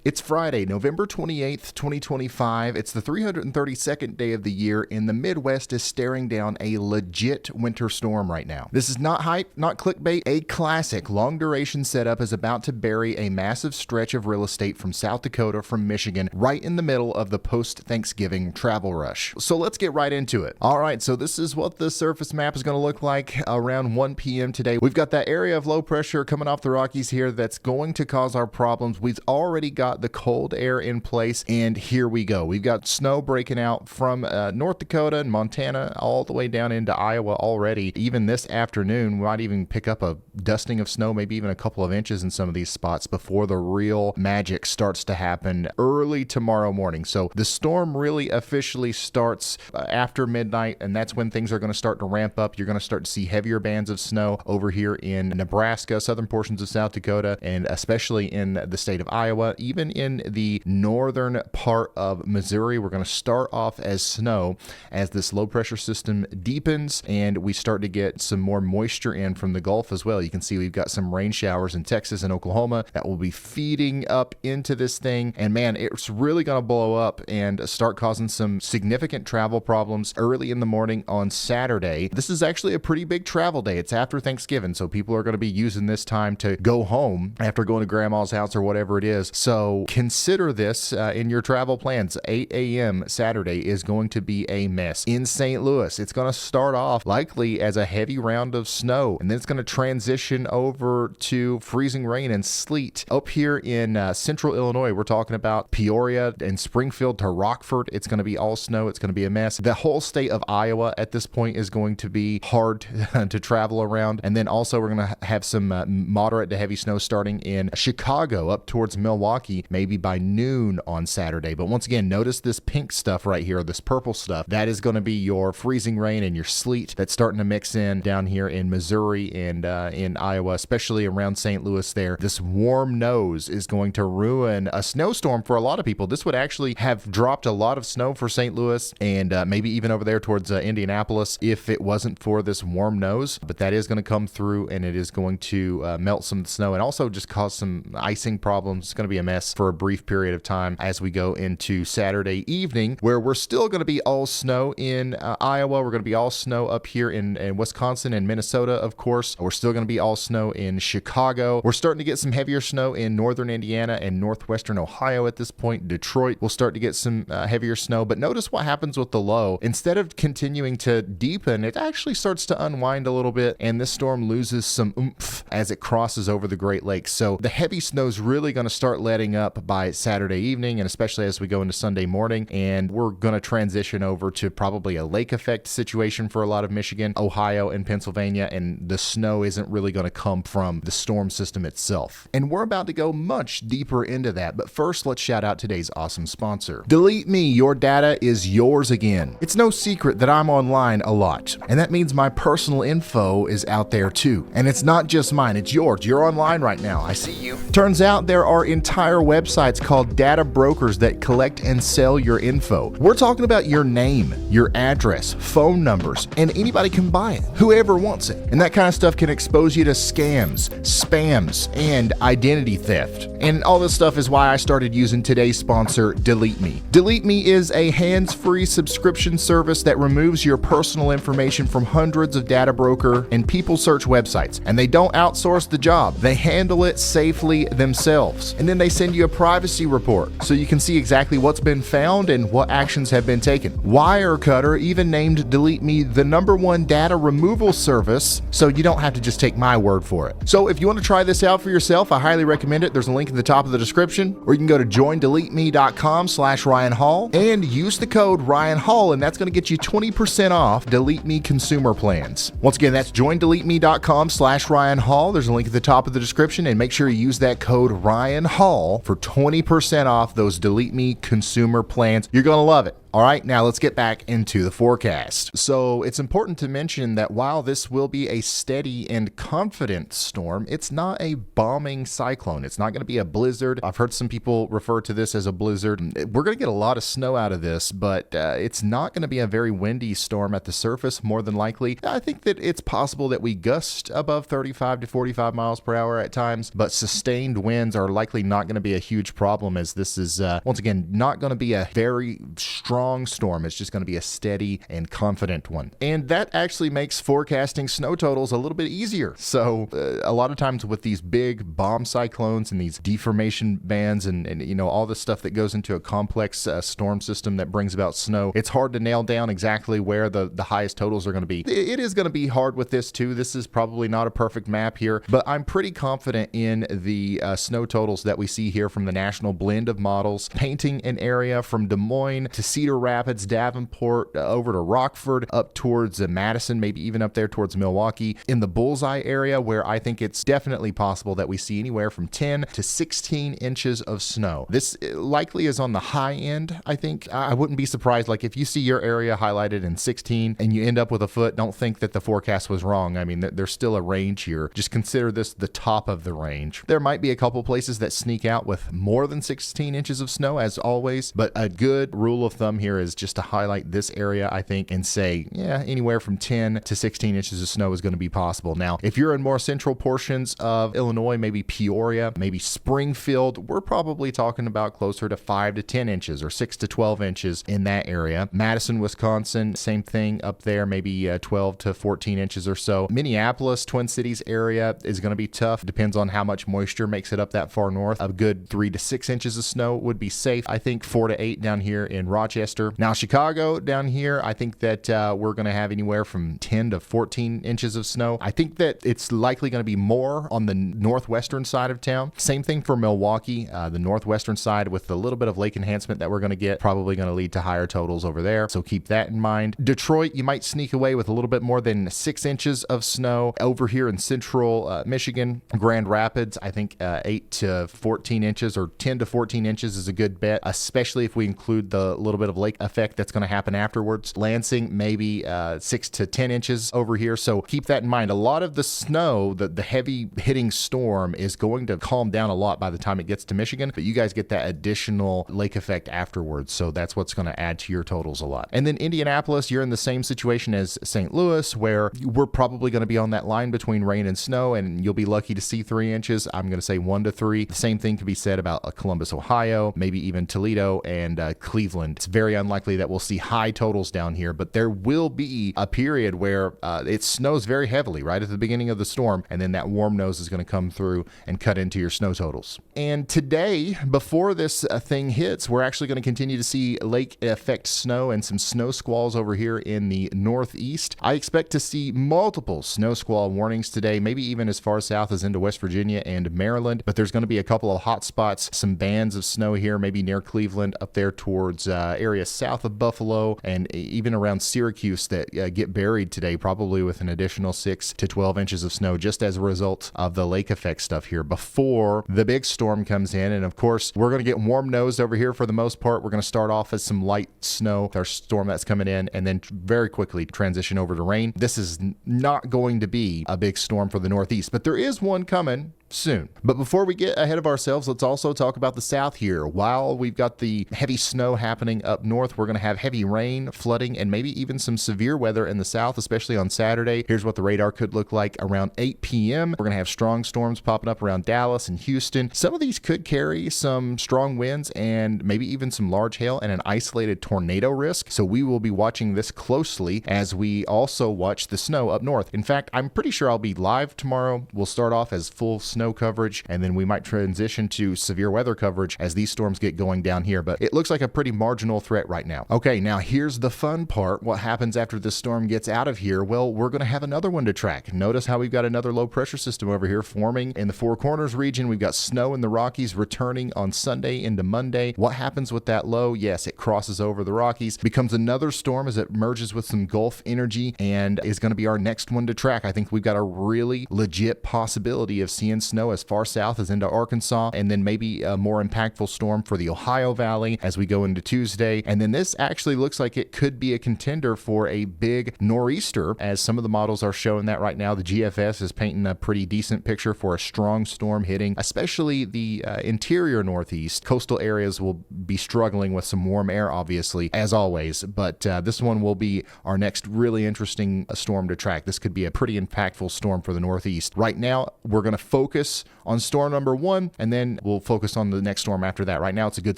It's Friday, November 28th, 2025. It's the 332nd day of the year, and the Midwest is staring down a legit winter storm right now. This is not hype, not clickbait. A classic long-duration setup is about to bury a massive stretch of real estate from South Dakota, from Michigan, right in the middle of the post-Thanksgiving travel rush. So let's get right into it. All right, so this is what the surface map is going to look like around 1 p.m. today. We've got that area of low pressure coming off the Rockies here that's going to cause our problems. We've already got the cold air in place, and here we go. We've got snow breaking out from North Dakota and Montana all the way down into Iowa already. Even this afternoon, we might even pick up a dusting of snow, maybe even a couple of inches in some of these spots before the real magic starts to happen early tomorrow morning. So the storm really officially starts after midnight, and that's when things are going to start to ramp up. You're going to start to see heavier bands of snow over here in Nebraska, southern portions of South Dakota, and especially in the state of Iowa. Even in the northern part of Missouri, we're going to start off as snow as this low pressure system deepens and we start to get some more moisture in from the Gulf as well. You can see we've got some rain showers in Texas and Oklahoma that will be feeding up into this thing, and man, it's really going to blow up and start causing some significant travel problems early in the morning on Saturday. This is actually a pretty big travel day. It's after Thanksgiving, so people are going to be using this time to go home after going to grandma's house or whatever it is. So consider this in your travel plans. 8 a.m. Saturday is going to be a mess. In St. Louis, it's going to start off likely as a heavy round of snow, and then it's going to transition over to freezing rain and sleet. Up here in central Illinois, we're talking about Peoria and Springfield to Rockford. It's going to be all snow. It's going to be a mess. The whole state of Iowa at this point is going to be hard to travel around. And then also we're going to have some moderate to heavy snow starting in Chicago up towards Milwaukee, maybe by noon on Saturday. But once again, notice this pink stuff right here, this purple stuff. That is going to be your freezing rain and your sleet that's starting to mix in down here in Missouri and in Iowa, especially around St. Louis there. This warm nose is going to ruin a snowstorm for a lot of people. This would actually have dropped a lot of snow for St. Louis and maybe even over there towards Indianapolis if it wasn't for this warm nose. But that is going to come through, and it is going to melt some snow and also just cause some icing problems. It's going to be a mess for a brief period of time as we go into Saturday evening, where we're still going to be all snow in Iowa. We're going to be all snow up here in Wisconsin and Minnesota, of course. We're still going to be all snow in Chicago. We're starting to get some heavier snow in northern Indiana and northwestern Ohio at this point. Detroit will start to get some heavier snow, but notice what happens with the low. Instead of continuing to deepen, it actually starts to unwind a little bit, and this storm loses some oomph as it crosses over the Great Lakes. So the heavy snow is really going to start letting up by Saturday evening, and especially as we go into Sunday morning, and we're going to transition over to probably a lake effect situation for a lot of Michigan, Ohio, and Pennsylvania, and the snow isn't really going to come from the storm system itself. And we're about to go much deeper into that, but first let's shout out today's awesome sponsor. Delete Me, your data is yours again. It's no secret that I'm online a lot, and that means my personal info is out there too. And it's not just mine, it's yours. You're online right now. I see you. Turns out there are entire websites called data brokers that collect and sell your info. We're talking about your name, your address, phone numbers, and anybody can buy it, whoever wants it. And that kind of stuff can expose you to scams, spams, and identity theft. And all this stuff is why I started using today's sponsor, Delete Me. Delete Me is a hands-free subscription service that removes your personal information from hundreds of data broker and people search websites. And they don't outsource the job. They handle it safely themselves. And then they send you a privacy report so you can see exactly what's been found and what actions have been taken. Wirecutter even named Delete Me the #1 data removal service, so you don't have to just take my word for it. So if you want to try this out for yourself, I highly recommend it. There's a link at the top of the description, or you can go to joindeleteme.com/Ryan Hall and use the code Ryan Hall, and that's going to get you 20% off Delete Me consumer plans. Once again, that's joindeleteme.com/Ryan Hall. There's a link at the top of the description, and make sure you use that code Ryan Hall for 20% off those Delete Me consumer plans. You're going to love it. All right, now let's get back into the forecast. So it's important to mention that while this will be a steady and confident storm, it's not a bombing cyclone. It's not going to be a blizzard. I've heard some people refer to this as a blizzard. We're going to get a lot of snow out of this, but it's not going to be a very windy storm at the surface, more than likely. I think that it's possible that we gust above 35 to 45 miles per hour at times, but sustained winds are likely not going to be a huge problem, as this is, once again, not going to be a very strong storm. It's just going to be a steady and confident one. And that actually makes forecasting snow totals a little bit easier. So a lot of times with these big bomb cyclones and these deformation bands and you know, all the stuff that goes into a complex storm system that brings about snow, it's hard to nail down exactly where the highest totals are going to be. It is going to be hard with this too. This is probably not a perfect map here, but I'm pretty confident in the snow totals that we see here from the national blend of models, painting an area from Des Moines to Cedar Rapids, Davenport, over to Rockford, up towards Madison, maybe even up there towards Milwaukee, in the bullseye area where I think it's definitely possible that we see anywhere from 10 to 16 inches of snow. This likely is on the high end, I think. I wouldn't be surprised, like if you see your area highlighted in 16 and you end up with a foot, don't think that the forecast was wrong. I mean, there's still a range here. Just consider this the top of the range. There might be a couple places that sneak out with more than 16 inches of snow, as always, but a good rule of thumb here is just to highlight this area, I think, and say, yeah, anywhere from 10 to 16 inches of snow is going to be possible. Now, if you're in more central portions of Illinois, maybe Peoria, maybe Springfield, we're probably talking about closer to 5 to 10 inches or 6 to 12 inches in that area. Madison, Wisconsin, same thing up there, maybe 12 to 14 inches or so. Minneapolis, Twin Cities area is going to be tough. Depends on how much moisture makes it up that far north. A good 3 to 6 inches of snow would be safe. I think 4 to 8 down here in Rochester. Now, Chicago down here, I think that we're going to have anywhere from 10 to 14 inches of snow. I think that it's likely going to be more on the northwestern side of town. Same thing for Milwaukee, the northwestern side, with the little bit of lake enhancement that we're going to get, probably going to lead to higher totals over there. So keep that in mind. Detroit, you might sneak away with a little bit more than 6 inches of snow. Over here in central Michigan, Grand Rapids, I think 8 to 14 inches or 10 to 14 inches is a good bet, especially if we include the little bit of lake effect that's going to happen afterwards. Lansing, maybe 6 to 10 inches over here. So keep that in mind. A lot of the snow, the heavy hitting storm, is going to calm down a lot by the time it gets to Michigan, but you guys get that additional lake effect afterwards. So that's what's going to add to your totals a lot. And then Indianapolis, you're in the same situation as St. Louis, where we're probably going to be on that line between rain and snow, and you'll be lucky to see 3 inches. I'm going to say 1 to 3. The same thing can be said about Columbus, Ohio, maybe even Toledo and Cleveland. It's very unlikely that we'll see high totals down here, but there will be a period where it snows very heavily right at the beginning of the storm, and then that warm nose is going to come through and cut into your snow totals. And today, before this thing hits, we're actually going to continue to see lake effect snow and some snow squalls over here in the northeast. I expect to see multiple snow squall warnings today, maybe even as far south as into West Virginia and Maryland, but there's going to be a couple of hot spots, some bands of snow here, maybe near Cleveland, up there towards areas south of Buffalo, and even around Syracuse that get buried today, probably with an additional 6 to 12 inches of snow, just as a result of the lake effect stuff here before the big storm comes in. And of course, we're going to get warm nosed over here for the most part. We're going to start off as some light snow with our storm that's coming in, and then very quickly transition over to rain. This is not going to be a big storm for the Northeast, but there is one coming soon. But before we get ahead of ourselves, let's also talk about the south here. While we've got the heavy snow happening up north, we're going to have heavy rain, flooding, and maybe even some severe weather in the south, especially on Saturday. Here's what the radar could look like around 8 p.m. We're going to have strong storms popping up around Dallas and Houston. Some of these could carry some strong winds and maybe even some large hail and an isolated tornado risk. So we will be watching this closely as we also watch the snow up north. In fact, I'm pretty sure I'll be live tomorrow. We'll start off as full snow coverage, and then we might transition to severe weather coverage as these storms get going down here, but it looks like a pretty marginal threat right now. Okay, now here's the fun part. What happens after this storm gets out of here? Well, we're going to have another one to track. Notice how we've got another low pressure system over here forming in the Four Corners region. We've got snow in the Rockies returning on Sunday into Monday. What happens with that low? Yes, it crosses over the Rockies, becomes another storm as it merges with some Gulf energy, and is going to be our next one to track. I think we've got a really legit possibility of seeing snow as far south as into Arkansas, and then maybe a more impactful storm for the Ohio Valley as we go into Tuesday. Saturday. And then this actually looks like it could be a contender for a big nor'easter, as some of the models are showing that right now. The GFS is painting a pretty decent picture for a strong storm hitting, especially the interior Northeast. Coastal areas will be struggling with some warm air, obviously, as always, but this one will be our next really interesting storm to track. This could be a pretty impactful storm for the Northeast. Right now, we're going to focus on storm number 1, and then we'll focus on the next storm after that. Right now, it's a good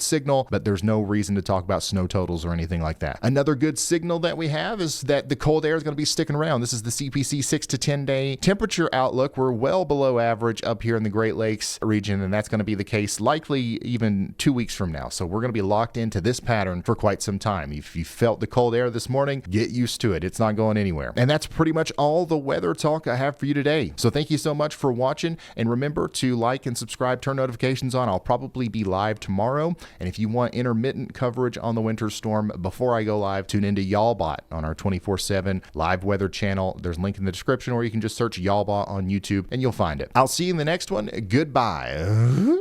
signal, but there's no reason to talk about snow totals or anything like that. Another good signal that we have is that the cold air is going to be sticking around. This is the CPC 6 to 10 day temperature outlook. We're well below average up here in the Great Lakes region, and that's going to be the case likely even 2 weeks from now. So we're going to be locked into this pattern for quite some time. If you felt the cold air this morning, get used to it. It's not going anywhere. And that's pretty much all the weather talk I have for you today. So thank you so much for watching, and remember to like and subscribe, turn notifications on. I'll probably be live tomorrow. And if you want intermittent coverage on the winter storm before I go live, tune into YALLBOT on our 24/7 live weather channel. There's a link in the description, or you can just search YALLBOT on YouTube and you'll find it. I'll see you in the next one. Goodbye.